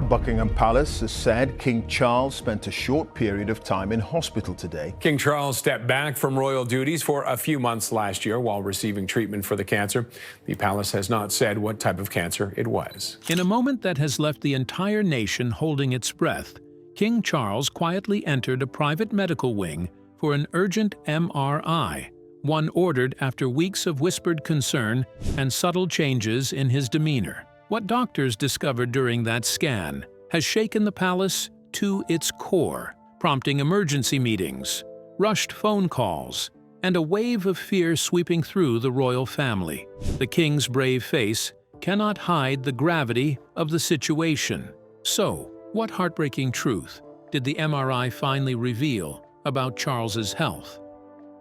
Buckingham Palace has said King Charles spent a short period of time in hospital today. King Charles stepped back from royal duties for a few months last year while receiving treatment for the cancer. The palace has not said what type of cancer it was. In a moment that has left the entire nation holding its breath, King Charles quietly entered a private medical wing for an urgent MRI, one ordered after weeks of whispered concern and subtle changes in his demeanor. What doctors discovered during that scan has shaken the palace to its core, prompting emergency meetings, rushed phone calls, and a wave of fear sweeping through the royal family. The king's brave face cannot hide the gravity of the situation. So, what heartbreaking truth did the MRI finally reveal about Charles's health?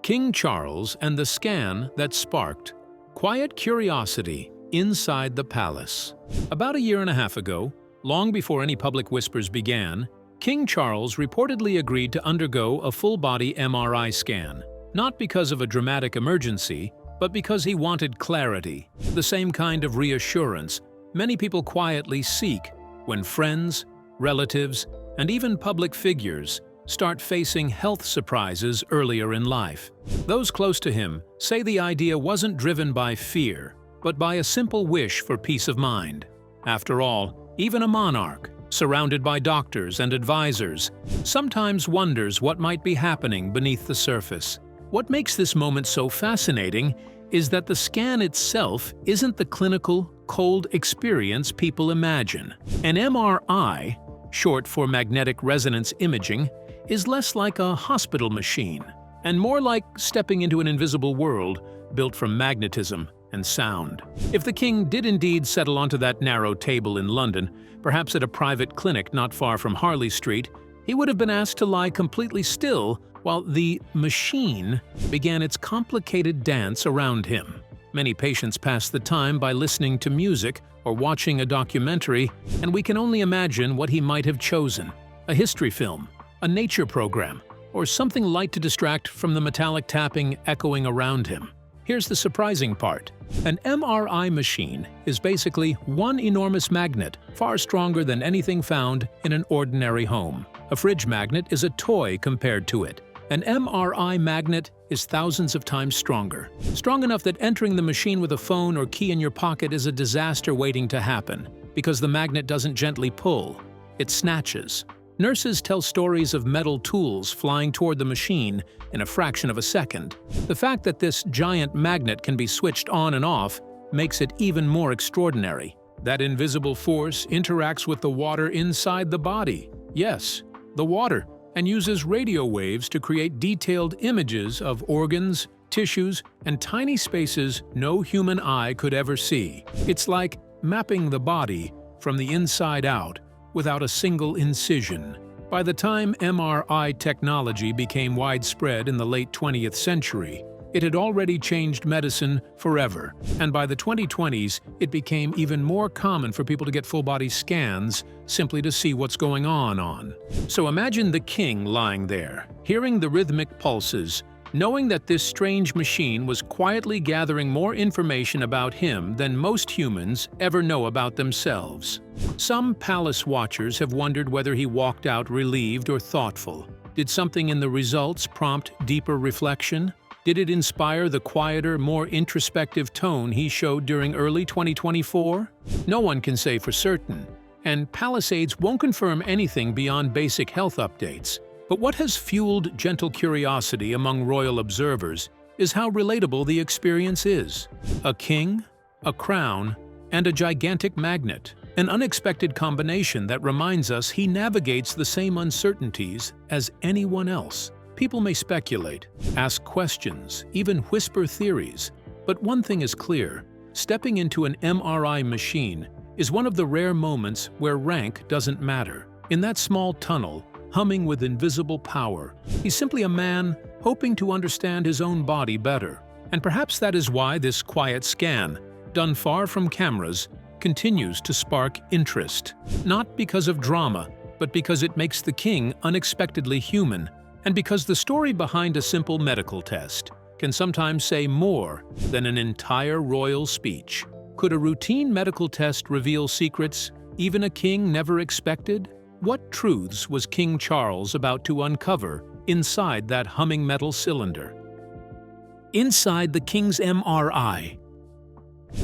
King Charles and the scan that sparked quiet curiosity inside the palace. About a year and a half ago, long before any public whispers began, King Charles reportedly agreed to undergo a full-body MRI scan, not because of a dramatic emergency, but because he wanted clarity, the same kind of reassurance many people quietly seek when friends, relatives, and even public figures start facing health surprises earlier in life. Those close to him say the idea wasn't driven by fear, but by a simple wish for peace of mind. After all, even a monarch, surrounded by doctors and advisors, sometimes wonders what might be happening beneath the surface. What makes this moment so fascinating is that the scan itself isn't the clinical, cold experience people imagine. An MRI, short for magnetic resonance imaging, is less like a hospital machine and more like stepping into an invisible world built from magnetism and sound. If the king did indeed settle onto that narrow table in London, perhaps at a private clinic not far from Harley Street, he would have been asked to lie completely still while the machine began its complicated dance around him. Many patients pass the time by listening to music or watching a documentary, and we can only imagine what he might have chosen: a history film, a nature program, or something light to distract from the metallic tapping echoing around him. Here's the surprising part. An MRI machine is basically one enormous magnet, far stronger than anything found in an ordinary home. A fridge magnet is a toy compared to it. An MRI magnet is thousands of times stronger. Strong enough that entering the machine with a phone or key in your pocket is a disaster waiting to happen, because the magnet doesn't gently pull, it snatches. Nurses tell stories of metal tools flying toward the machine in a fraction of a second. The fact that this giant magnet can be switched on and off makes it even more extraordinary. That invisible force interacts with the water inside the body. Yes, the water, and uses radio waves to create detailed images of organs, tissues, and tiny spaces no human eye could ever see. It's like mapping the body from the inside out, without a single incision. By the time MRI technology became widespread in the late 20th century, it had already changed medicine forever, and by the 2020s, it became even more common for people to get full-body scans simply to see what's going on. So imagine the king lying there, hearing the rhythmic pulses, knowing that this strange machine was quietly gathering more information about him than most humans ever know about themselves. Some palace watchers have wondered whether he walked out relieved or thoughtful. Did something in the results prompt deeper reflection? Did it inspire the quieter, more introspective tone he showed during early 2024? No one can say for certain, and palace aides won't confirm anything beyond basic health updates. But what has fueled gentle curiosity among royal observers is how relatable the experience is. A king, a crown, and a gigantic magnet. An unexpected combination that reminds us he navigates the same uncertainties as anyone else. People may speculate, ask questions, even whisper theories. But one thing is clear: stepping into an MRI machine is one of the rare moments where rank doesn't matter. In that small tunnel, humming with invisible power, he's simply a man hoping to understand his own body better. And perhaps that is why this quiet scan, done far from cameras, continues to spark interest. Not because of drama, but because it makes the king unexpectedly human, and because the story behind a simple medical test can sometimes say more than an entire royal speech. Could a routine medical test reveal secrets even a king never expected? What truths was King Charles about to uncover inside that humming metal cylinder? Inside the King's MRI.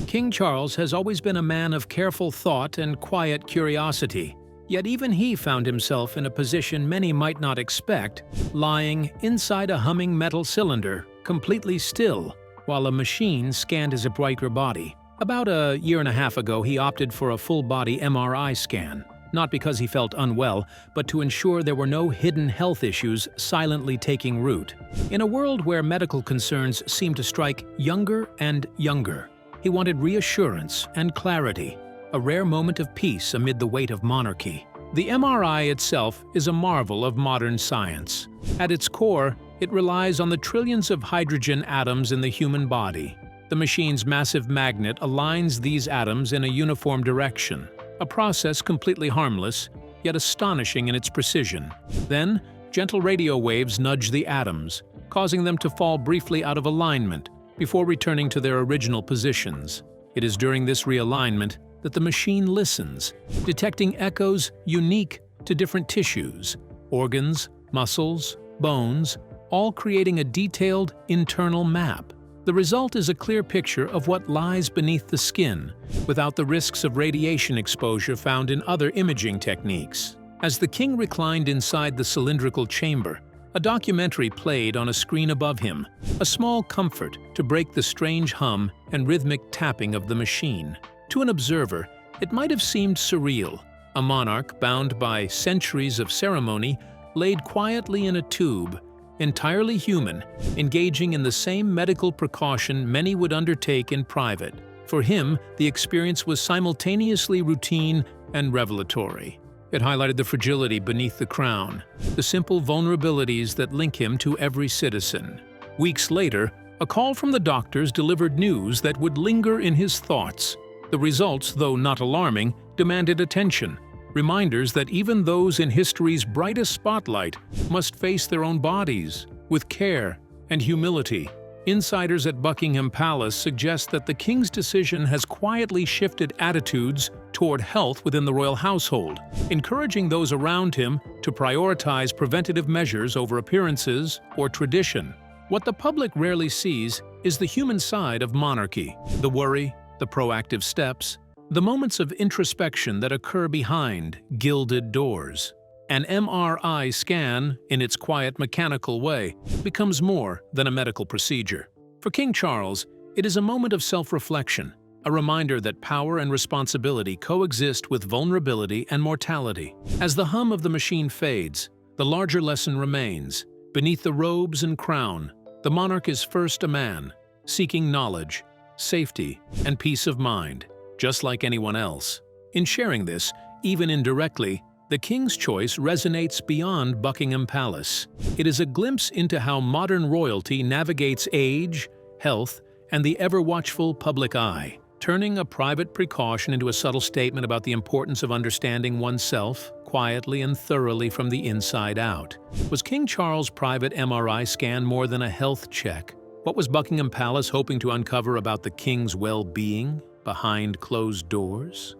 King Charles has always been a man of careful thought and quiet curiosity, yet even he found himself in a position many might not expect, lying inside a humming metal cylinder, completely still, while a machine scanned his brighter body. About a year and a half ago, he opted for a full-body MRI scan, not because he felt unwell, but to ensure there were no hidden health issues silently taking root. In a world where medical concerns seem to strike younger and younger, he wanted reassurance and clarity, a rare moment of peace amid the weight of monarchy. The MRI itself is a marvel of modern science. At its core, it relies on the trillions of hydrogen atoms in the human body. The machine's massive magnet aligns these atoms in a uniform direction, a process completely harmless, yet astonishing in its precision. Then, gentle radio waves nudge the atoms, causing them to fall briefly out of alignment before returning to their original positions. It is during this realignment that the machine listens, detecting echoes unique to different tissues, organs, muscles, bones, all creating a detailed internal map. The result is a clear picture of what lies beneath the skin, without the risks of radiation exposure found in other imaging techniques. As the king reclined inside the cylindrical chamber, a documentary played on a screen above him, a small comfort to break the strange hum and rhythmic tapping of the machine. To an observer, it might have seemed surreal. A monarch bound by centuries of ceremony laid quietly in a tube, entirely human, engaging in the same medical precaution many would undertake in private. For him, the experience was simultaneously routine and revelatory. It highlighted the fragility beneath the crown, the simple vulnerabilities that link him to every citizen. Weeks later, a call from the doctors delivered news that would linger in his thoughts. The results, though not alarming, demanded attention. Reminders that even those in history's brightest spotlight must face their own bodies with care and humility. Insiders at Buckingham Palace suggest that the king's decision has quietly shifted attitudes toward health within the royal household, encouraging those around him to prioritize preventative measures over appearances or tradition. What the public rarely sees is the human side of monarchy, the worry, the proactive steps, the moments of introspection that occur behind gilded doors. An MRI scan, in its quiet mechanical way, becomes more than a medical procedure. For King Charles, it is a moment of self-reflection, a reminder that power and responsibility coexist with vulnerability and mortality. As the hum of the machine fades, the larger lesson remains. Beneath the robes and crown, the monarch is first a man, seeking knowledge, safety, and peace of mind, just like anyone else. In sharing this, even indirectly, the king's choice resonates beyond Buckingham Palace. It is a glimpse into how modern royalty navigates age, health, and the ever-watchful public eye, turning a private precaution into a subtle statement about the importance of understanding oneself quietly and thoroughly from the inside out. Was King Charles' private MRI scan more than a health check? What was Buckingham Palace hoping to uncover about the king's well-being behind closed doors?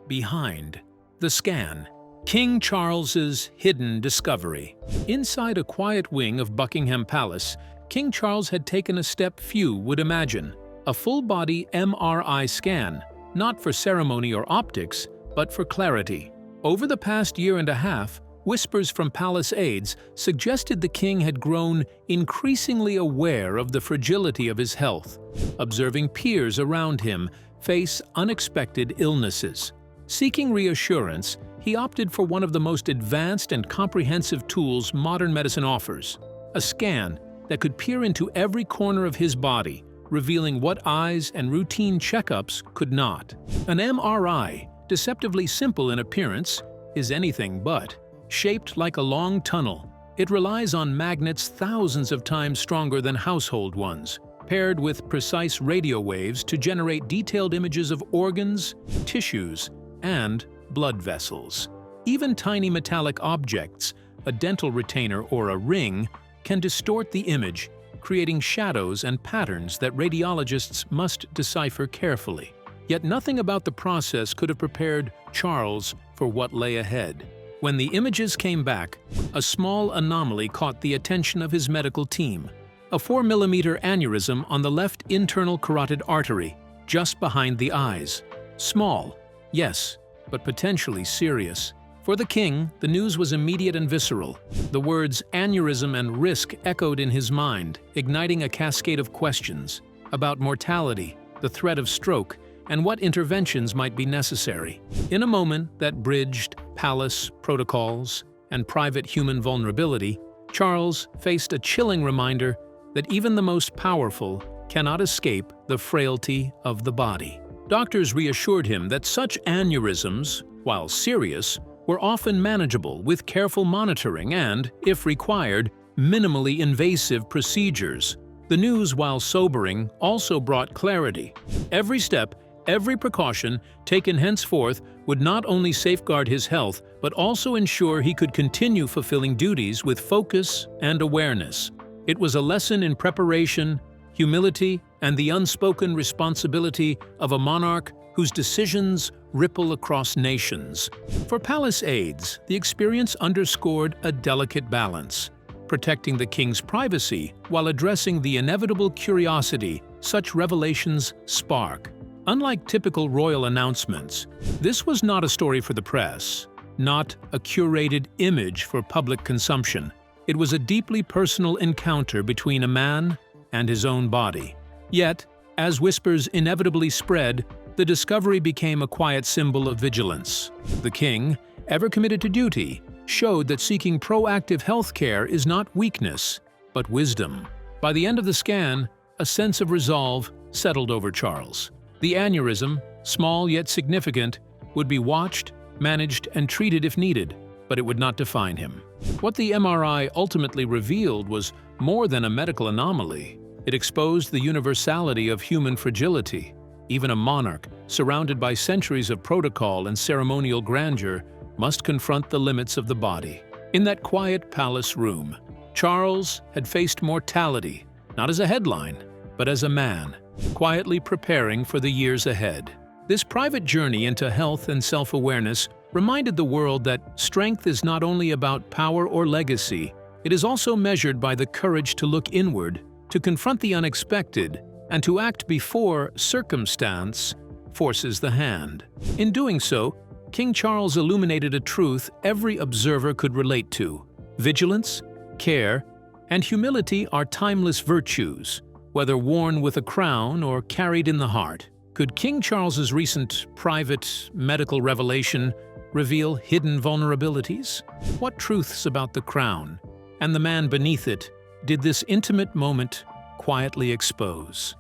Behind the scan. King Charles's hidden discovery. Inside a quiet wing of Buckingham Palace, King Charles had taken a step few would imagine: a full-body MRI scan, not for ceremony or optics, but for clarity. Over the past year and a half, whispers from palace aides suggested the king had grown increasingly aware of the fragility of his health, observing peers around him face unexpected illnesses. Seeking reassurance, he opted for one of the most advanced and comprehensive tools modern medicine offers: a scan that could peer into every corner of his body, revealing what eyes and routine checkups could not. An MRI, deceptively simple in appearance, is anything but. Shaped like a long tunnel, it relies on magnets thousands of times stronger than household ones, paired with precise radio waves to generate detailed images of organs, tissues, and blood vessels. Even tiny metallic objects, a dental retainer or a ring, can distort the image, creating shadows and patterns that radiologists must decipher carefully. Yet nothing about the process could have prepared Charles for what lay ahead. When the images came back, a small anomaly caught the attention of his medical team. A 4mm aneurysm on the left internal carotid artery, just behind the eyes. Small, yes, but potentially serious. For the king, the news was immediate and visceral. The words aneurysm and risk echoed in his mind, igniting a cascade of questions about mortality, the threat of stroke, and what interventions might be necessary. In a moment that bridged palace protocols and private human vulnerability, Charles faced a chilling reminder that even the most powerful cannot escape the frailty of the body. Doctors reassured him that such aneurysms, while serious, were often manageable with careful monitoring and, if required, minimally invasive procedures. The news, while sobering, also brought clarity. Every step, every precaution taken henceforth would not only safeguard his health, but also ensure he could continue fulfilling duties with focus and awareness. It was a lesson in preparation, humility, and the unspoken responsibility of a monarch whose decisions ripple across nations. For palace aides, the experience underscored a delicate balance, protecting the king's privacy while addressing the inevitable curiosity such revelations spark. Unlike typical royal announcements, this was not a story for the press, not a curated image for public consumption. It was a deeply personal encounter between a man and his own body. Yet, as whispers inevitably spread, the discovery became a quiet symbol of vigilance. The king, ever committed to duty, showed that seeking proactive health care is not weakness, but wisdom. By the end of the scan, a sense of resolve settled over Charles. The aneurysm, small yet significant, would be watched, managed, and treated if needed, but it would not define him. What the MRI ultimately revealed was more than a medical anomaly. It exposed the universality of human fragility. Even a monarch, surrounded by centuries of protocol and ceremonial grandeur, must confront the limits of the body. In that quiet palace room, Charles had faced mortality, not as a headline, but as a man, quietly preparing for the years ahead. This private journey into health and self-awareness reminded the world that strength is not only about power or legacy, it is also measured by the courage to look inward, to confront the unexpected, and to act before circumstance forces the hand. In doing so, King Charles illuminated a truth every observer could relate to. Vigilance, care, and humility are timeless virtues, whether worn with a crown or carried in the heart. Could King Charles's recent private medical revelation reveal hidden vulnerabilities? What truths about the crown and the man beneath it did this intimate moment quietly expose?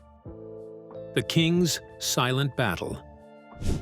The king's silent battle.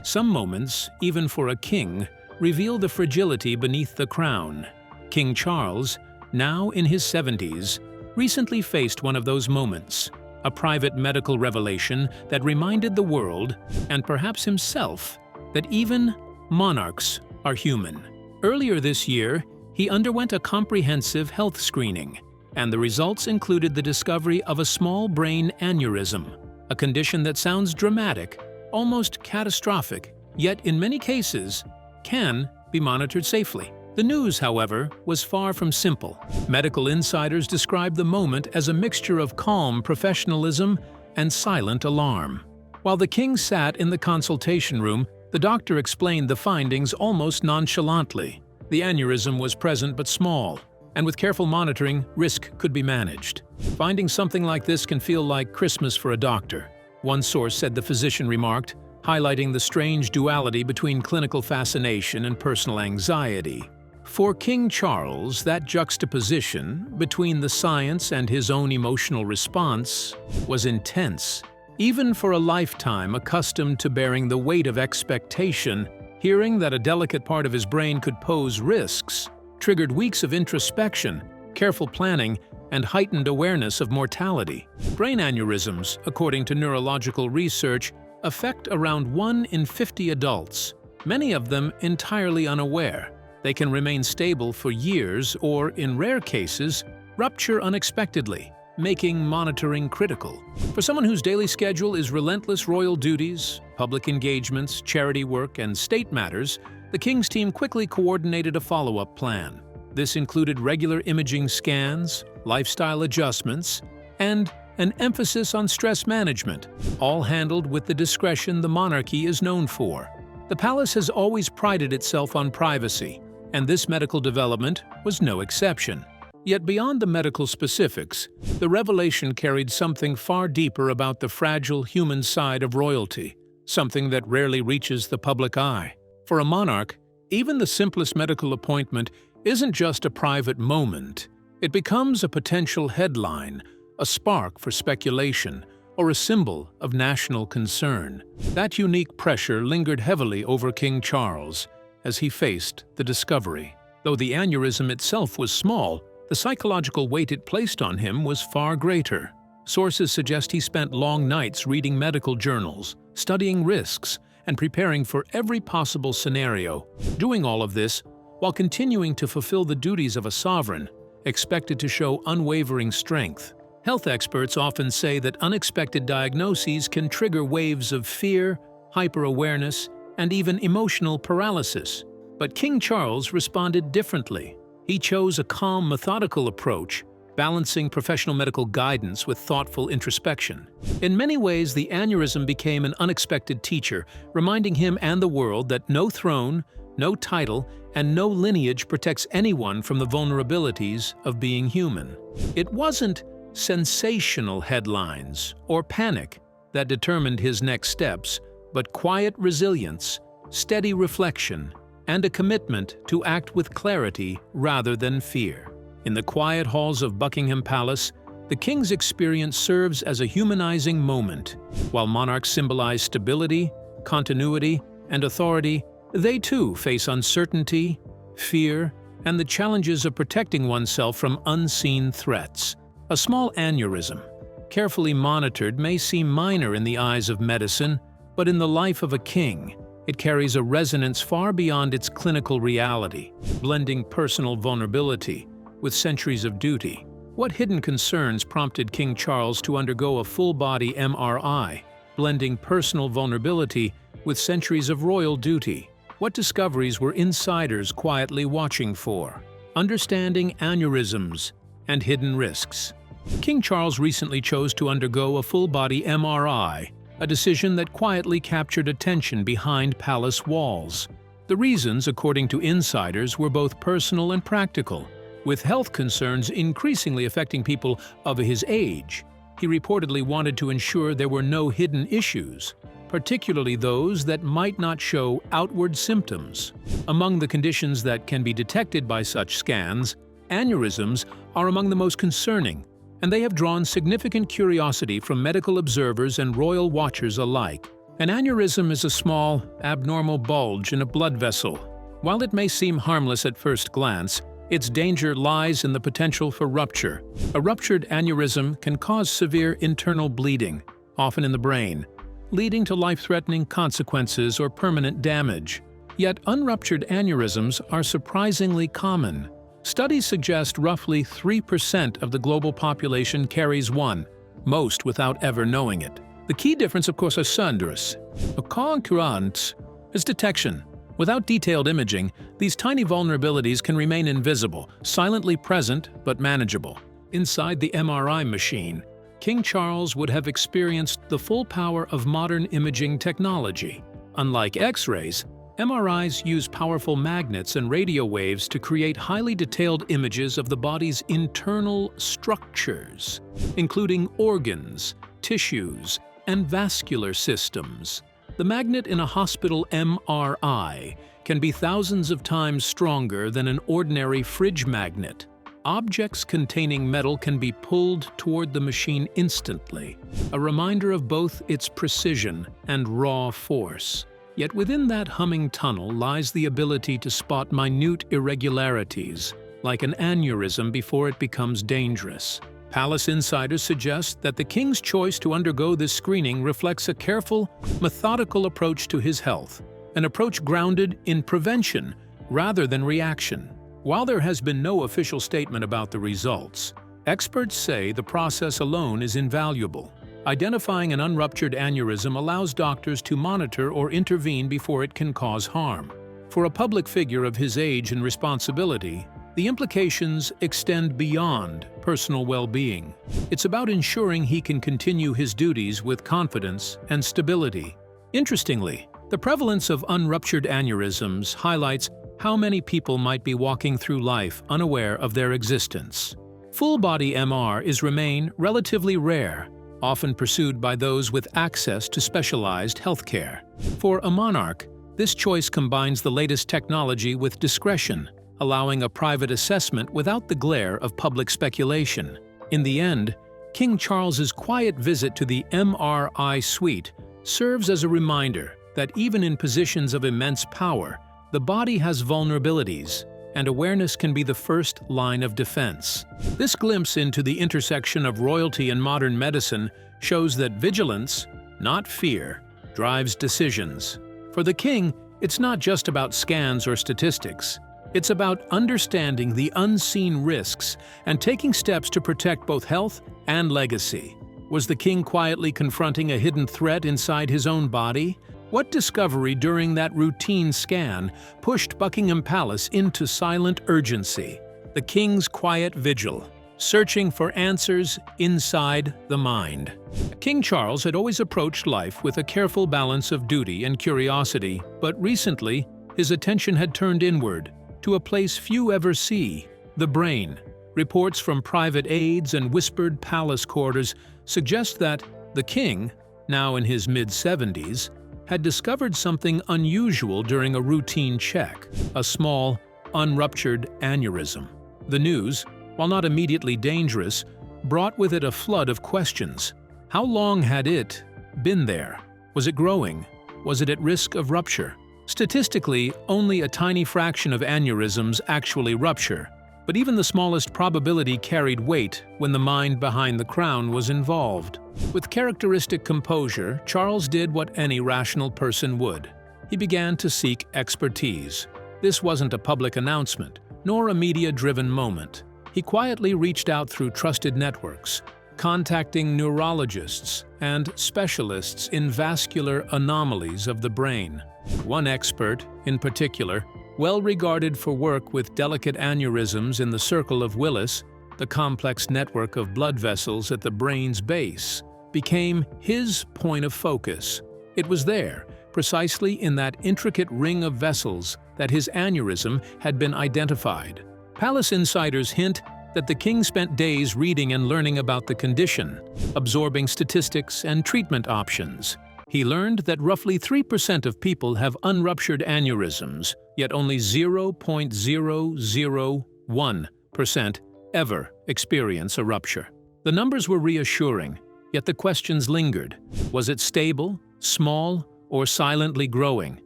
Some moments, even for a king, reveal the fragility beneath the crown. King Charles, now in his 70s, recently faced one of those moments, a private medical revelation that reminded the world, and perhaps himself, that even monarchs are human. Earlier this year, he underwent a comprehensive health screening, and the results included the discovery of a small brain aneurysm, a condition that sounds dramatic, almost catastrophic, yet in many cases can be monitored safely. The news, however, was far from simple. Medical insiders described the moment as a mixture of calm professionalism and silent alarm. While the king sat in the consultation room, the doctor explained the findings almost nonchalantly. The aneurysm was present but small, and with careful monitoring, risk could be managed. Finding something like this can feel like Christmas for a doctor, one source said the physician remarked, highlighting the strange duality between clinical fascination and personal anxiety. For King Charles, that juxtaposition between the science and his own emotional response was intense. Even for a lifetime accustomed to bearing the weight of expectation, hearing that a delicate part of his brain could pose risks triggered weeks of introspection, careful planning, and heightened awareness of mortality. Brain aneurysms, according to neurological research, affect around 1 in 50 adults, many of them entirely unaware. They can remain stable for years or, in rare cases, rupture unexpectedly, making monitoring critical. For someone whose daily schedule is relentless royal duties, public engagements, charity work, and state matters, the King's team quickly coordinated a follow-up plan. This included regular imaging scans, lifestyle adjustments, and an emphasis on stress management, all handled with the discretion the monarchy is known for. The palace has always prided itself on privacy, and this medical development was no exception. Yet beyond the medical specifics, the revelation carried something far deeper about the fragile human side of royalty, something that rarely reaches the public eye. For a monarch, even the simplest medical appointment isn't just a private moment. It becomes a potential headline, a spark for speculation, or a symbol of national concern. That unique pressure lingered heavily over King Charles as he faced the discovery. Though the aneurysm itself was small, the psychological weight it placed on him was far greater. Sources suggest he spent long nights reading medical journals, studying risks, and preparing for every possible scenario, doing all of this while continuing to fulfill the duties of a sovereign, expected to show unwavering strength. Health experts often say that unexpected diagnoses can trigger waves of fear, hyper-awareness, and even emotional paralysis. But King Charles responded differently. He chose a calm, methodical approach, balancing professional medical guidance with thoughtful introspection. In many ways, the aneurysm became an unexpected teacher, reminding him and the world that no throne, no title, and no lineage protects anyone from the vulnerabilities of being human. It wasn't sensational headlines or panic that determined his next steps, but quiet resilience, steady reflection, and a commitment to act with clarity rather than fear. In the quiet halls of Buckingham Palace, the king's experience serves as a humanizing moment. While monarchs symbolize stability, continuity, and authority, they too face uncertainty, fear, and the challenges of protecting oneself from unseen threats. A small aneurysm, carefully monitored, may seem minor in the eyes of medicine, but in the life of a king, it carries a resonance far beyond its clinical reality, blending personal vulnerability with centuries of duty. What hidden concerns prompted King Charles to undergo a full-body MRI, blending personal vulnerability with centuries of royal duty? What discoveries were insiders quietly watching for? Understanding aneurysms and hidden risks. King Charles recently chose to undergo a full-body MRI, a decision that quietly captured attention behind palace walls. The reasons, according to insiders, were both personal and practical. With health concerns increasingly affecting people of his age, he reportedly wanted to ensure there were no hidden issues, particularly those that might not show outward symptoms. Among the conditions that can be detected by such scans, aneurysms are among the most concerning, and they have drawn significant curiosity from medical observers and royal watchers alike. An aneurysm is a small, abnormal bulge in a blood vessel. While it may seem harmless at first glance, its danger lies in the potential for rupture. A ruptured aneurysm can cause severe internal bleeding, often in the brain, leading to life-threatening consequences or permanent damage. Yet unruptured aneurysms are surprisingly common. Studies suggest roughly 3% of the global population carries one, most without ever knowing it. The key difference, of course, is sunderous. A concurrent is detection. Without detailed imaging, these tiny vulnerabilities can remain invisible, silently present but manageable. Inside the MRI machine, King Charles would have experienced the full power of modern imaging technology. Unlike X-rays, MRIs use powerful magnets and radio waves to create highly detailed images of the body's internal structures, including organs, tissues, and vascular systems. The magnet in a hospital MRI can be thousands of times stronger than an ordinary fridge magnet. Objects containing metal can be pulled toward the machine instantly, a reminder of both its precision and raw force. Yet within that humming tunnel lies the ability to spot minute irregularities, like an aneurysm before it becomes dangerous. Palace insiders suggest that the king's choice to undergo this screening reflects a careful, methodical approach to his health, an approach grounded in prevention rather than reaction. While there has been no official statement about the results, experts say the process alone is invaluable. identifying an unruptured aneurysm allows doctors to monitor or intervene before it can cause harm. For a public figure of his age and responsibility, the implications extend beyond personal well-being. It's about ensuring he can continue his duties with confidence and stability. Interestingly, the prevalence of unruptured aneurysms highlights how many people might be walking through life unaware of their existence. Full-body MR remain relatively rare, often pursued by those with access to specialized healthcare. For a monarch, this choice combines the latest technology with discretion, allowing a private assessment without the glare of public speculation. In the end, King Charles's quiet visit to the MRI suite serves as a reminder that even in positions of immense power, the body has vulnerabilities, and awareness can be the first line of defense. This glimpse into the intersection of royalty and modern medicine shows that vigilance, not fear, drives decisions. For the king, it's not just about scans or statistics. It's about understanding the unseen risks and taking steps to protect both health and legacy. Was the king quietly confronting a hidden threat inside his own body? What discovery during that routine scan pushed Buckingham Palace into silent urgency? The king's quiet vigil, searching for answers inside the mind. King Charles had always approached life with a careful balance of duty and curiosity, but recently his attention had turned inward, to a place few ever see, the brain. Reports from private aides and whispered palace quarters suggest that the king, now in his mid-70s, had discovered something unusual during a routine check, a small, unruptured aneurysm. The news, while not immediately dangerous, brought with it a flood of questions. How long had it been there? Was it growing? Was it at risk of rupture? Statistically, only a tiny fraction of aneurysms actually rupture, but even the smallest probability carried weight when the mind behind the crown was involved. With characteristic composure, Charles did what any rational person would. He began to seek expertise. This wasn't a public announcement, nor a media-driven moment. He quietly reached out through trusted networks, contacting neurologists and specialists in vascular anomalies of the brain. One expert, in particular, well regarded for work with delicate aneurysms in the circle of Willis, the complex network of blood vessels at the brain's base, became his point of focus. It was there, precisely in that intricate ring of vessels, that his aneurysm had been identified. Palace insiders hint that the king spent days reading and learning about the condition, absorbing statistics and treatment options. He learned that roughly 3% of people have unruptured aneurysms, yet only 0.001% ever experience a rupture. The numbers were reassuring, yet the questions lingered. Was it stable, small, or silently growing?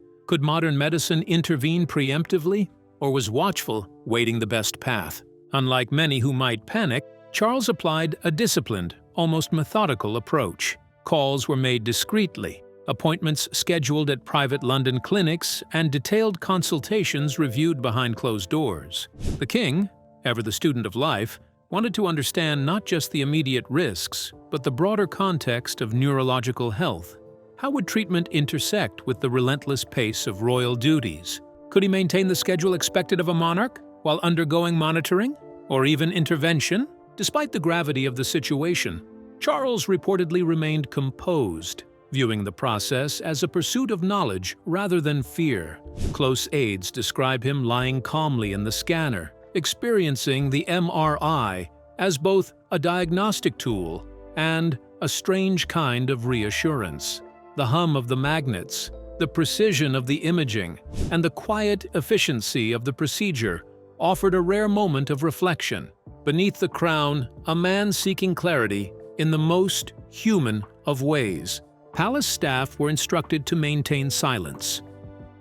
Could modern medicine intervene preemptively, or was watchful, waiting the best path? Unlike many who might panic, Charles applied a disciplined, almost methodical approach. Calls were made discreetly, appointments scheduled at private London clinics, and detailed consultations reviewed behind closed doors. The king, ever the student of life, wanted to understand not just the immediate risks, but the broader context of neurological health. How would treatment intersect with the relentless pace of royal duties? Could he maintain the schedule expected of a monarch while undergoing monitoring, or even intervention? Despite the gravity of the situation, Charles reportedly remained composed, viewing the process as a pursuit of knowledge rather than fear. Close aides describe him lying calmly in the scanner, experiencing the MRI as both a diagnostic tool and a strange kind of reassurance. The hum of the magnets, the precision of the imaging, and the quiet efficiency of the procedure offered a rare moment of reflection. Beneath the crown, a man seeking clarity in the most human of ways. Palace staff were instructed to maintain silence.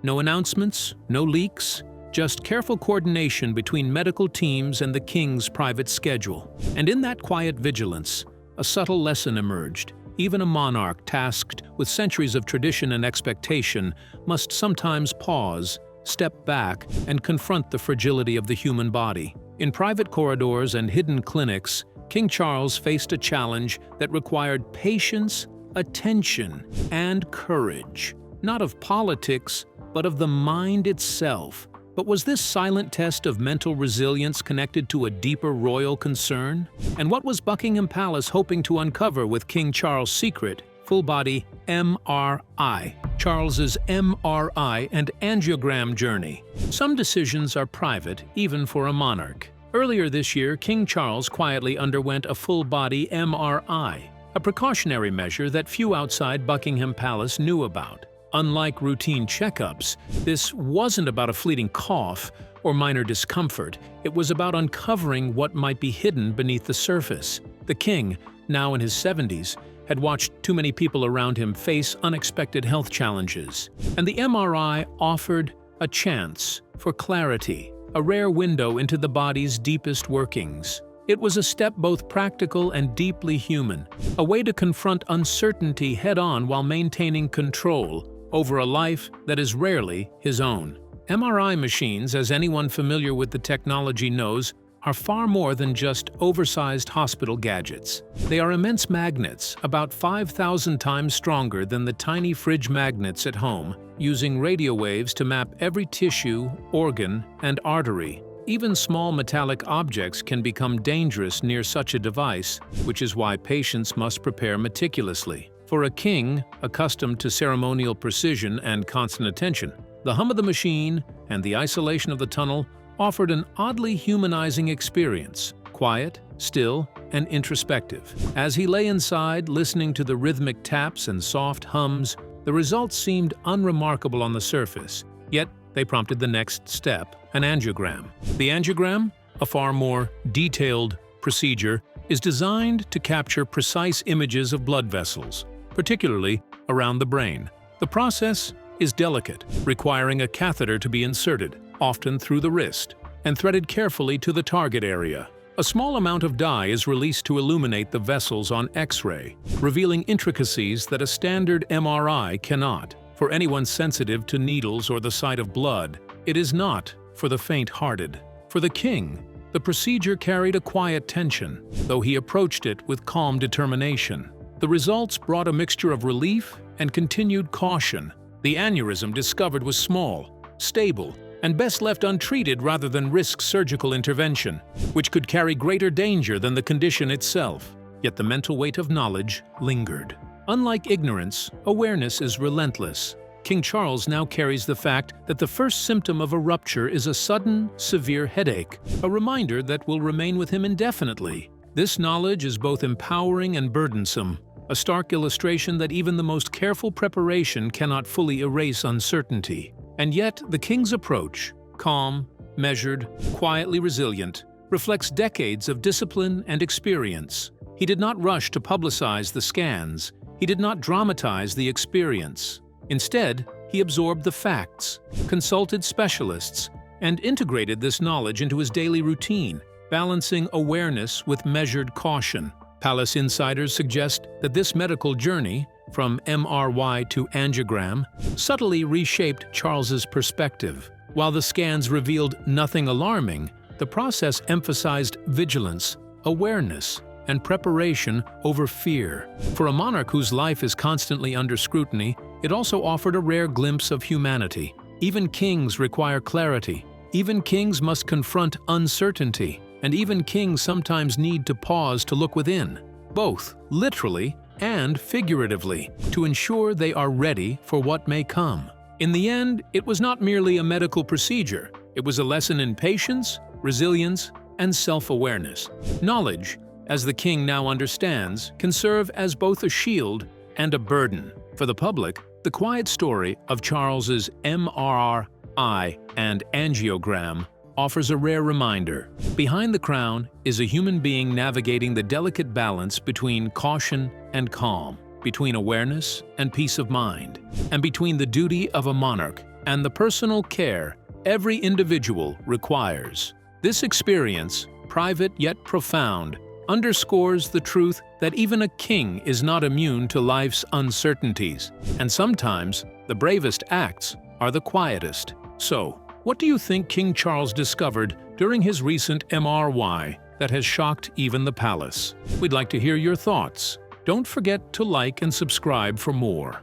No announcements, no leaks, just careful coordination between medical teams and the king's private schedule. And in that quiet vigilance, a subtle lesson emerged. Even a monarch tasked with centuries of tradition and expectation must sometimes pause, step back, and confront the fragility of the human body. In private corridors and hidden clinics, King Charles faced a challenge that required patience, attention, and courage, not of politics, but of the mind itself. But was this silent test of mental resilience connected to a deeper royal concern? And what was Buckingham Palace hoping to uncover with King Charles' secret, full-body MRI, Charles's MRI and angiogram journey? Some decisions are private, even for a monarch. Earlier this year, King Charles quietly underwent a full-body MRI, a precautionary measure that few outside Buckingham Palace knew about. Unlike routine checkups, this wasn't about a fleeting cough or minor discomfort. It was about uncovering what might be hidden beneath the surface. The king, now in his 70s, had watched too many people around him face unexpected health challenges, and the MRI offered a chance for clarity, a rare window into the body's deepest workings. It was a step both practical and deeply human, a way to confront uncertainty head-on while maintaining control over a life that is rarely his own. MRI machines, as anyone familiar with the technology knows, are far more than just oversized hospital gadgets. They are immense magnets, about 5,000 times stronger than the tiny fridge magnets at home, using radio waves to map every tissue, organ, and artery. Even small metallic objects can become dangerous near such a device, which is why patients must prepare meticulously. For a king accustomed to ceremonial precision and constant attention, the hum of the machine and the isolation of the tunnel offered an oddly humanizing experience, quiet, still, and introspective. As he lay inside, listening to the rhythmic taps and soft hums, the results seemed unremarkable on the surface, yet they prompted the next step, an angiogram. The angiogram, a far more detailed procedure, is designed to capture precise images of blood vessels, particularly around the brain. The process is delicate, requiring a catheter to be inserted, often through the wrist, and threaded carefully to the target area. A small amount of dye is released to illuminate the vessels on X-ray, revealing intricacies that a standard MRI cannot. For anyone sensitive to needles or the sight of blood, it is not for the faint-hearted. For the king, the procedure carried a quiet tension, though he approached it with calm determination. The results brought a mixture of relief and continued caution. The aneurysm discovered was small, stable, and best left untreated rather than risk surgical intervention, which could carry greater danger than the condition itself. Yet the mental weight of knowledge lingered. Unlike ignorance, awareness is relentless. King Charles now carries the fact that the first symptom of a rupture is a sudden, severe headache, a reminder that will remain with him indefinitely. This knowledge is both empowering and burdensome, a stark illustration that even the most careful preparation cannot fully erase uncertainty. And yet, the king's approach, calm, measured, quietly resilient, reflects decades of discipline and experience. He did not rush to publicize the scans. He did not dramatize the experience. Instead, he absorbed the facts, consulted specialists, and integrated this knowledge into his daily routine, balancing awareness with measured caution. Palace insiders suggest that this medical journey, from MRI to angiogram, subtly reshaped Charles's perspective. While the scans revealed nothing alarming, the process emphasized vigilance, awareness, and preparation over fear. For a monarch whose life is constantly under scrutiny, it also offered a rare glimpse of humanity. Even kings require clarity. Even kings must confront uncertainty. And even kings sometimes need to pause to look within, both literally and figuratively, to ensure they are ready for what may come. In the end, it was not merely a medical procedure. It was a lesson in patience, resilience, and self-awareness. Knowledge, as the king now understands, can serve as both a shield and a burden. For the public, the quiet story of Charles's MRI and angiogram offers a rare reminder. Behind the crown is a human being navigating the delicate balance between caution and calm, between awareness and peace of mind, and between the duty of a monarch and the personal care every individual requires. This experience, private yet profound, underscores the truth that even a king is not immune to life's uncertainties, and sometimes the bravest acts are the quietest. So, what do you think King Charles discovered during his recent MRI? that has shocked even the palace. We'd like to hear your thoughts. Don't forget to like and subscribe for more.